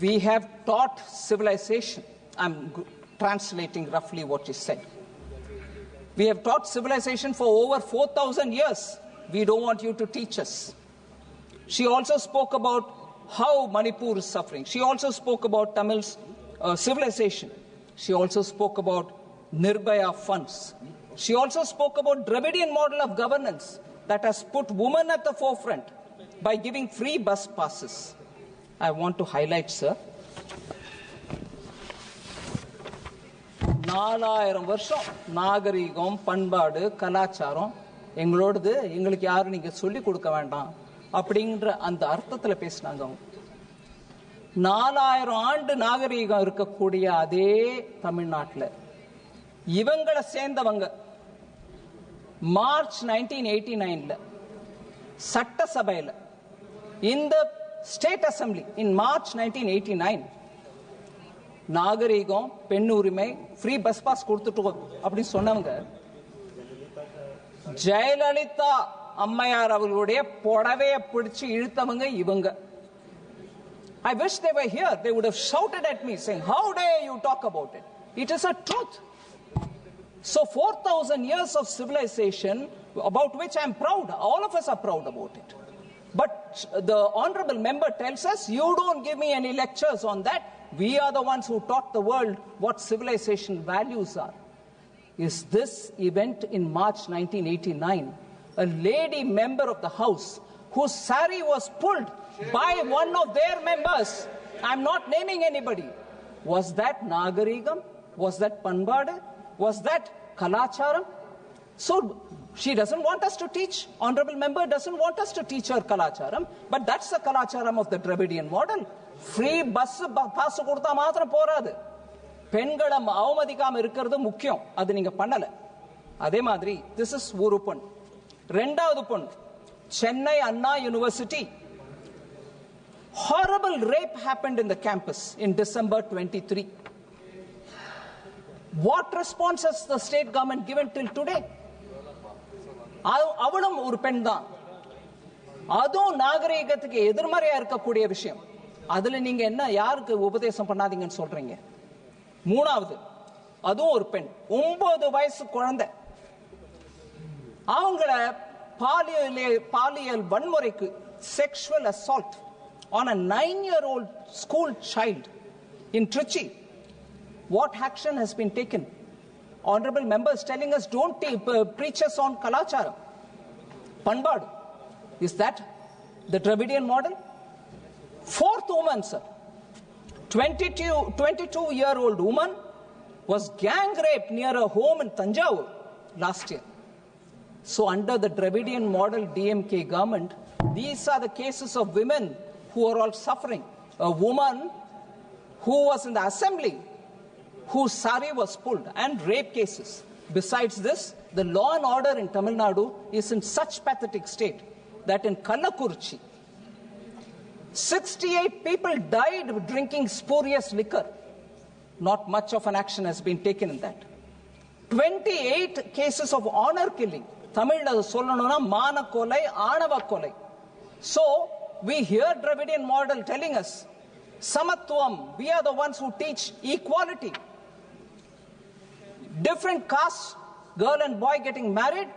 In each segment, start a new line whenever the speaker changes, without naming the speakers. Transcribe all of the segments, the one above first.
We have taught civilization. I'm translating roughly what you said. We have taught civilization for over 4,000 years. We don't want you to teach us. She also spoke about how Manipur is suffering. She also spoke about Tamil's civilization. She also spoke about Nirbhaya funds. She also spoke about Dravidian model of governance that has put women at the forefront by giving free bus passes. I want to highlight, sir, 4000 வருஷம் நாகரிகம் பண்பாடு கலாச்சாரம் எங்களோடது எங்களுக்கு யாரும் நீங்க சொல்லி கொடுக்க வேண்டாம் அப்படிங்கற அந்த அர்த்தத்துல பேசினாங்க அவங்க 4000 ஆண்டு நாகரிகம் இருக்கக்கூடிய அதே தமிழ்நாட்டுல இவங்கள சேர்ந்தவங்க மார்ச் 1989ல சட்டசபையில இந்த ஸ்டேட் அசெம்பிளி இன் மார்ச் 1989 நாகரிகம் பெண் உரிமை ஃப்ரீ பஸ் பாஸ் கொடுத்துட்டோம் அப்படி சொன்னவங்க ஜெயலலிதா அம்மையார் அவர்களுடைய புடவையை பிடிச்சு இழுத்தவங்க இவங்க. I wish they were here. They would have shouted at me saying, how dare you talk about it? It is a truth. So 4,000 years of civilization about which I am proud. All of us are proud about it. But the honorable member tells us, you don't give me any lectures on that. We are the ones who taught the world what civilization values are. Is this event in March 1989, a lady member of the House whose sari was pulled by one of their members, I'm not naming anybody, was that Nagarigam? Was that Panbada? Was that Kalacharam? So she doesn't want us to teach, honorable member doesn't want us to teach her Kalacharam, but that's the Kalacharam of the Dravidian model. Free bus pass கொடுத்தா மாத்திரம் போராது, பெண்களை அவமதிக்காம இருக்கிறது முக்கியம். அது நீங்க பண்ணல. அதே மாதிரி this is ஒரு பொண். ரெண்டாவது பொண் சென்னை அண்ணா university. Horrible rape happened in the campus in December 23. What response has the state government given till today? அவளும் ஒரு பெண் தான். அதுவும் நாகரிகத்துக்கு எதிர்மறையா இருக்கக்கூடிய விஷயம். அதுல நீங்க என்ன யாருக்கு உபதேசம் பண்ணாதீங்கன்னு சொல்றீங்க? மூணாவது அதுவும் ஒரு பெண், 9 வயசு குழந்தை. அவங்கள பாலியல் வன்முறைக்கு sexual assault on a 9-year-old school child in Trichy. What action has been taken? Honorable members telling us don't preach us on Kalachara, Panbadu. Is that the Dravidian model? Fourth woman, sir, 22-year-old woman was gang raped near a home in Tanjavur last year. So under the Dravidian model DMK government, these are the cases of women who are all suffering. A woman who was in the assembly whose sari was pulled, and rape cases. Besides this, the law and order in Tamil Nadu is in such pathetic state that in Kallakurchi 68 people died drinking spurious liquor. Not much of an action has been taken in that. 28 cases of honor killing. Tamil sollanona mana kolai, anava kolai. So we hear Dravidian model telling us samatvam, we are the ones who teach equality. Different castes, girl and boy getting married,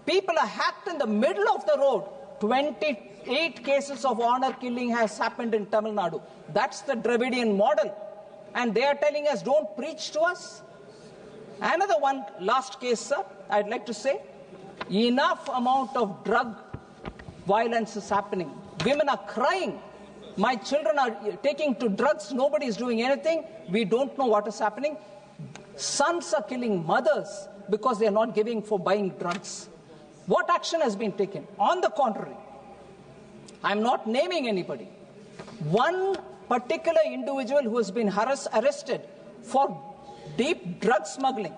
people are hacked in the middle of the road. 28 cases of honor killing has happened in Tamil Nadu. That's the Dravidian model. And they are telling us, don't preach to us. Another one, last case, sir, I'd like to say, enough amount of drug violence is happening. Women are crying. My children are taking to drugs. Nobody is doing anything. We don't know what is happening. Sons are killing mothers because they are not giving for buying drugs. What action has been taken? On the contrary, I'm not naming anybody. One particular individual who has been arrested for deep drug smuggling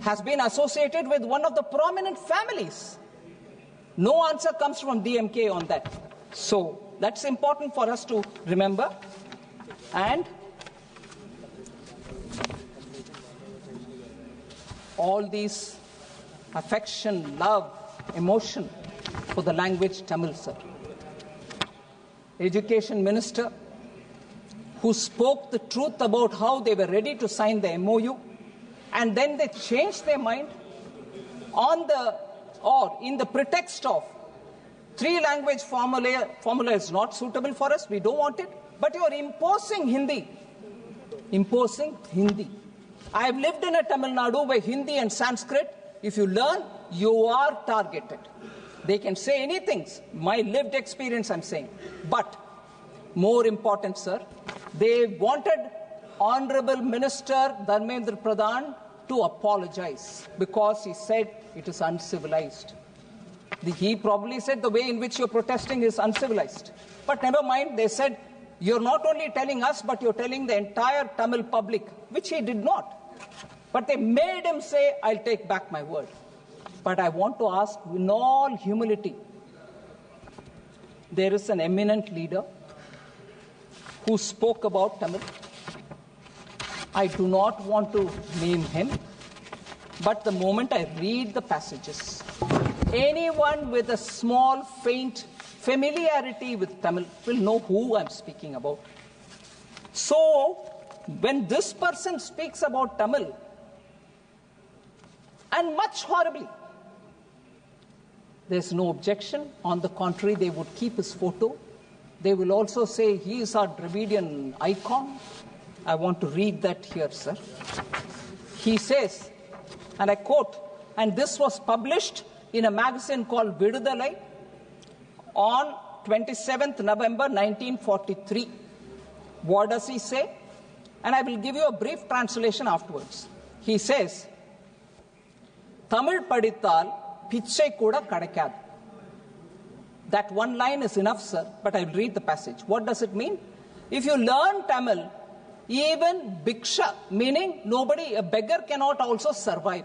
has been associated with one of the prominent families. No answer comes from DMK on that. So that's important for us to remember. And all these affection, love, emotion for the language Tamil, sir. Education Minister who spoke the truth about how they were ready to sign the MOU, and then they changed their mind in the pretext of three-language formula is not suitable for us, we don't want it, but you are imposing Hindi. I have lived in a Tamil Nadu where Hindi and Sanskrit, if you learn, you are targeted. They can say anything, my lived experience I'm saying. But more important, sir, they wanted Honorable Minister Dharmendra Pradhan to apologize because he said it is uncivilized. He probably said the way in which you're protesting is uncivilized. But never mind, they said, you're not only telling us, but you're telling the entire Tamil public, which he did not. But they made him say, I'll take back my word. But I want to ask, in all humility, there is an eminent leader who spoke about Tamil. I do not want to name him, but the moment I read the passages, anyone with a small, faint familiarity with Tamil will know who I'm speaking about. So, when this person speaks about Tamil, and much horribly, there's no objection. On the contrary, they would keep his photo. They will also say he is our Dravidian icon. I want to read that here, sir. He says, and I quote, and this was published in a magazine called Vidudalai on 27th November 1943. What does he say? And I will give you a brief translation afterwards. He says, Tamil padithal pichai kuda kadakad. That one line is enough, sir, but I will read the passage. What does it mean? If you learn Tamil, even bhiksha, meaning a beggar cannot also survive.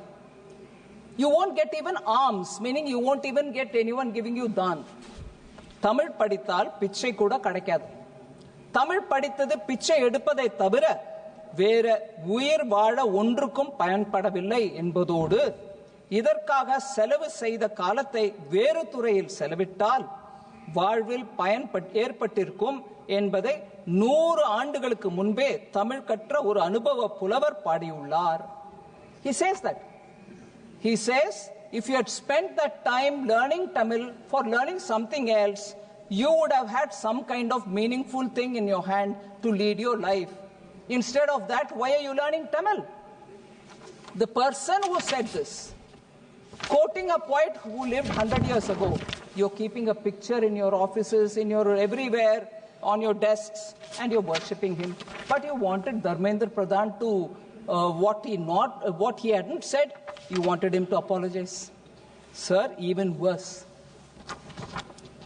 You won't get even alms, meaning you won't even get anyone giving you dhan. Tamil padithal pichai kuda kadakad. Tamil padithadu pichai edupadai thavira vera uyir vaala ondrukkum payanpadavillai என்பதோடு இதற்காக செலவு செய்த காலத்தை வேறு துறையில் செலவிட்டால் வாழ்வில் பயன் ஏற்பட்டிருக்கும் என்பதை 100 ஆண்டுகளுக்கு முன்பே தமிழ் கற்ற ஒரு அனுபவ புலவர் பாடியுள்ளார். He says that. He says, if you had spent that time learning Tamil for learning something else, you would have had some kind of meaningful thing in your hand to lead your life. Instead of that, why are you learning Tamil? The person who said this, quoting a poet who lived 100 years ago, you're keeping a picture in your offices, in your everywhere, on your desks, and you're worshipping him. But you wanted Dharmendra Pradhan to, what he hadn't said, you wanted him to apologize. Sir, even worse.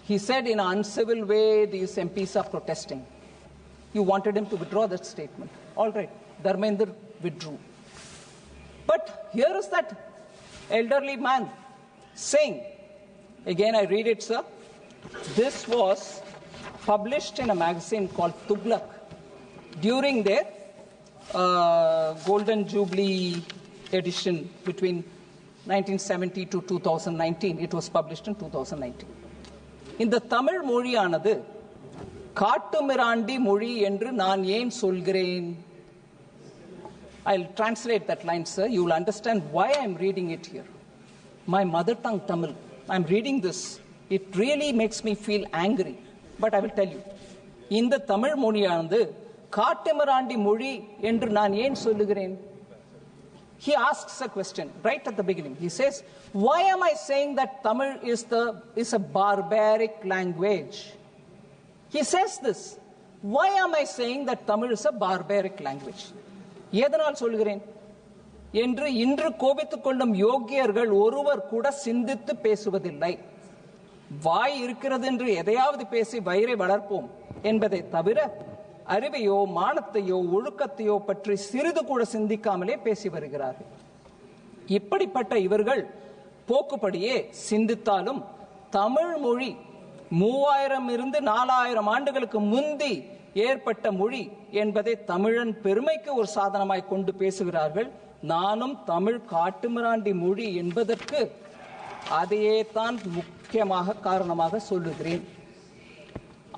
He said in an uncivil way, these MPs are protesting. You wanted him to withdraw that statement. All right, Dharmendra withdrew. But here is that elderly man saying, again I read it, sir. This was published in a magazine called Tughlaq during their Golden Jubilee edition between 1970 to 2019. It was published in 2019. In the Tamil மொழியானது காட்டுமிராண்டி மொழி என்று நான் ஏன் சொல்கிறேன்? I'll translate that line, sir. You will understand why I'm reading it here. My mother tongue Tamil. I'm reading this. It really makes me feel angry. But I will tell you. In the Tamil மொழியானது காட்டுமிராண்டி மொழி என்று நான் ஏன் சொல்லுகிறேன்? He asks a question right at the beginning. He says, why am I saying that Tamil is a barbaric language? He says this. Why am I saying that Tamil is a barbaric language? எதனால் சொல்கிறேன் என்று இன்று கோபித்துக் கொள்ளும் யோகியர்கள் ஒருவர் கூட சிந்தித்து பேசுவதில்லை. வாய் இருக்கிறது என்று எதையாவது பேசி வயிறை வளர்ப்போம் என்பதை தவிர அறிவையோ மானத்தையோ ஒழுக்கத்தையோ பற்றி சிறிது கூட சிந்திக்காமலே பேசி வருகிறார்கள். இப்படிப்பட்ட இவர்கள் போக்குப்படியே சிந்தித்தாலும் தமிழ் மொழி 3000 இருந்து 4000 ஆண்டுகளுக்கு முந்தி ஏற்பட்ட மொழி என்பதை தமிழன் பெருமைக்கு ஒரு சாதனமாய் கொண்டு பேசுகிறார்கள். நானும் தமிழ் காட்டுமிராண்டி மொழி என்பதற்கு அதையே தான் முக்கியமாக காரணமாக சொல்லுகிறேன்.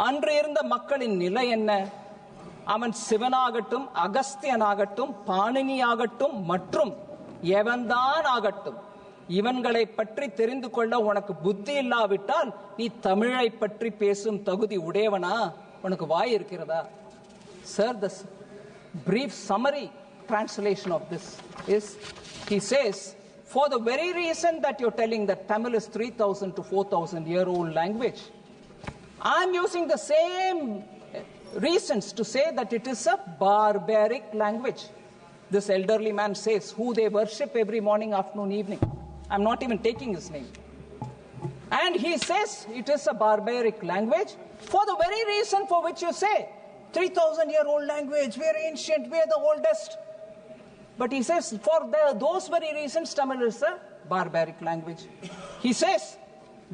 அன்று இருந்த மக்களின் நிலை என்ன? அவன் சிவனாகட்டும், அகஸ்தியனாகட்டும், பாணினியாகட்டும் மற்றும் எவன்தான் ஆகட்டும், இவன்களை பற்றி தெரிந்து கொள்ள உனக்கு புத்தி இல்லாவிட்டால் நீ தமிழை பற்றி பேசும் தகுதி உடையவனா? உனக்கு வாய் இருக்கிறதா? Sir, the brief summary translation of this is, he says, for the very reason that you're telling that Tamil is 3,000 to 4,000 year old language, I'm using the same reasons to say that it is a barbaric language. This elderly man says, who they worship every morning, afternoon, evening. I'm not even taking his name. And he says it is a barbaric language for the very reason for which you say 3,000-year-old language, we are ancient, we are the oldest. But he says for those very reasons Tamil is a barbaric language. He says,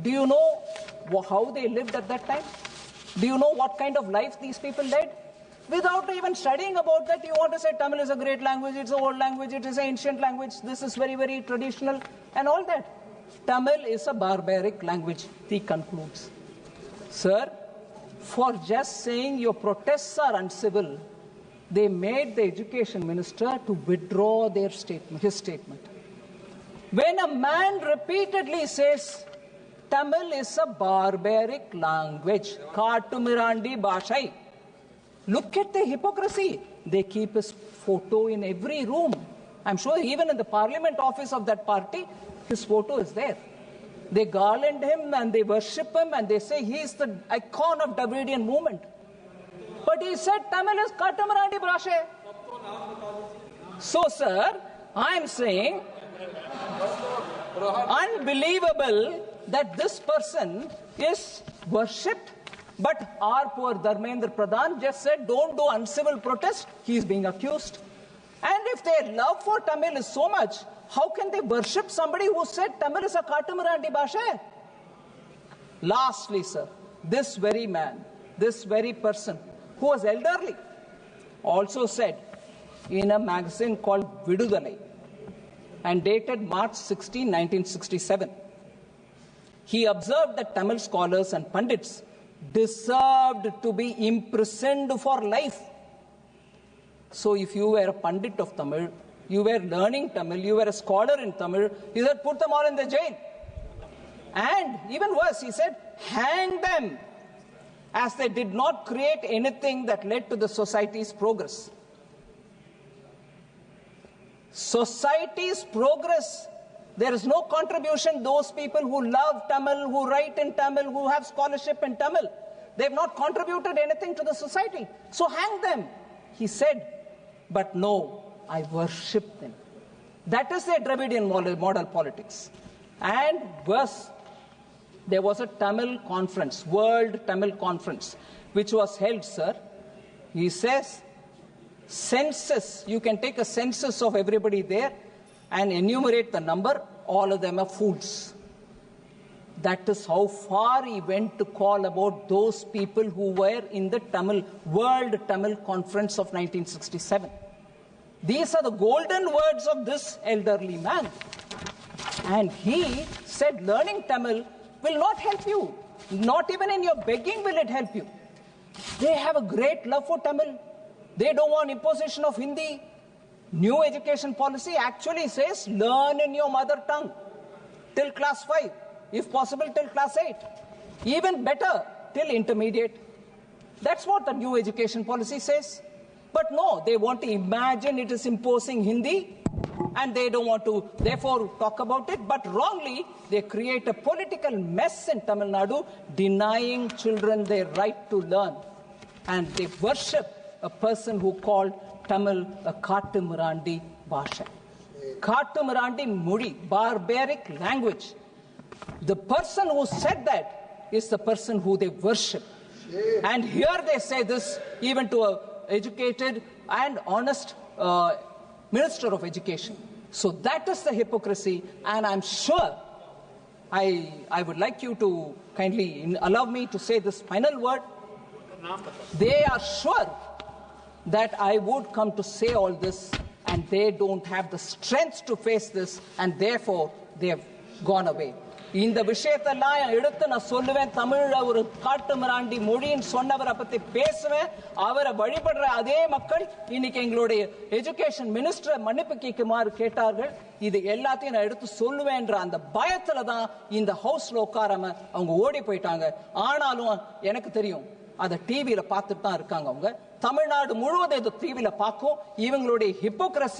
do you know how they lived at that time? Do you know what kind of life these people led? Without even studying about that, you want to say Tamil is a great language, it's an old language, it is an ancient language, this is very, very traditional, and all that. Tamil is a barbaric language, he concludes. Sir, for just saying your protests are uncivil, they made the education minister to withdraw their statement, his statement. When a man repeatedly says Tamil is a barbaric language, Katumirandi Bhashai, look at the hypocrisy. They keep his photo in every room. I'm sure even in the parliament office of that party, his photo is there. They garland him and they worship him and they say he is the icon of Dravidian movement. But he said Tamil is Katamarandi Brashe. So, sir, I'm saying unbelievable that this person is worshipped. But our poor Dharmendra Pradhan just said, don't do uncivil protest. He is being accused. And if their love for Tamil is so much, how can they worship somebody who said Tamil is a Katamarandi Bhasha? Lastly, sir, this very man, this very person who was elderly, also said in a magazine called Vidudalai and dated March 16, 1967, he observed that Tamil scholars and pandits deserved to be imprisoned for life. So if you were a pandit of Tamil, you were learning Tamil, you were a scholar in Tamil, he said, put them all in the jail. And even worse, he said, hang them, as they did not create anything that led to the society's progress. Society's progress, there is no contribution. Those people who love Tamil, who write in Tamil, who have scholarship in Tamil, they have not contributed anything to the society. So hang them, he said. But no, I worship them. That is their Dravidian model politics. And worse, there was a Tamil conference, World Tamil Conference, which was held, sir. He says, census, you can take a census of everybody there and enumerate the number, all of them are fools. That is how far he went to call about those people who were in the World Tamil Conference of 1967. These are the golden words of this elderly man. And he said learning Tamil will not help you. Not even in your begging will it help you. They have a great love for Tamil. They don't want imposition of Hindi. New education policy actually says learn in your mother tongue till class 5, if possible till class 8, even better till intermediate. That's what the new education policy says. But no, they want to imagine it is imposing Hindi and they don't want to therefore talk about it, but wrongly they create a political mess in Tamil Nadu, denying children their right to learn. And they worship a person who called Tamil a Katumirandi Bhasha. Katumirandi Mudi, barbaric language. The person who said that is the person who they worship. And here they say this even to an educated and honest Minister of Education. So that is the hypocrisy, and I'm sure I would like you to kindly allow me to say this final word. They are sure that I would come to say all this, and they don't have the strength to face this, and therefore they have gone away. இந்த விஷயத்தெல்லாம் எடுத்து நான் சொல்லுவேன். தமிழ்ல ஒரு காட்டு மிராண்டி மொழின்னு சொன்னவரை பத்தி பேசுவேன். அவரை வழிபடுற அதே மக்கள் இன்னைக்கு எங்களுடைய எஜுகேஷன் மினிஸ்டர் மன்னிப்பு கேட்குமாறு கேட்டார்கள். இது எல்லாத்தையும் நான் எடுத்து சொல்லுவேன்ற அந்த பயத்துல தான் இந்த ஹவுஸ்ல உட்காராம அவங்க ஓடி போயிட்டாங்க. ஆனாலும் எனக்கு தெரியும், அதை டிவியில பார்த்துட்டு தான் இருக்காங்க. அவங்க தமிழ்நாடு முழுவதும் டிவியில பார்க்கும். இவங்களுடைய ஹிப்போக்ரசி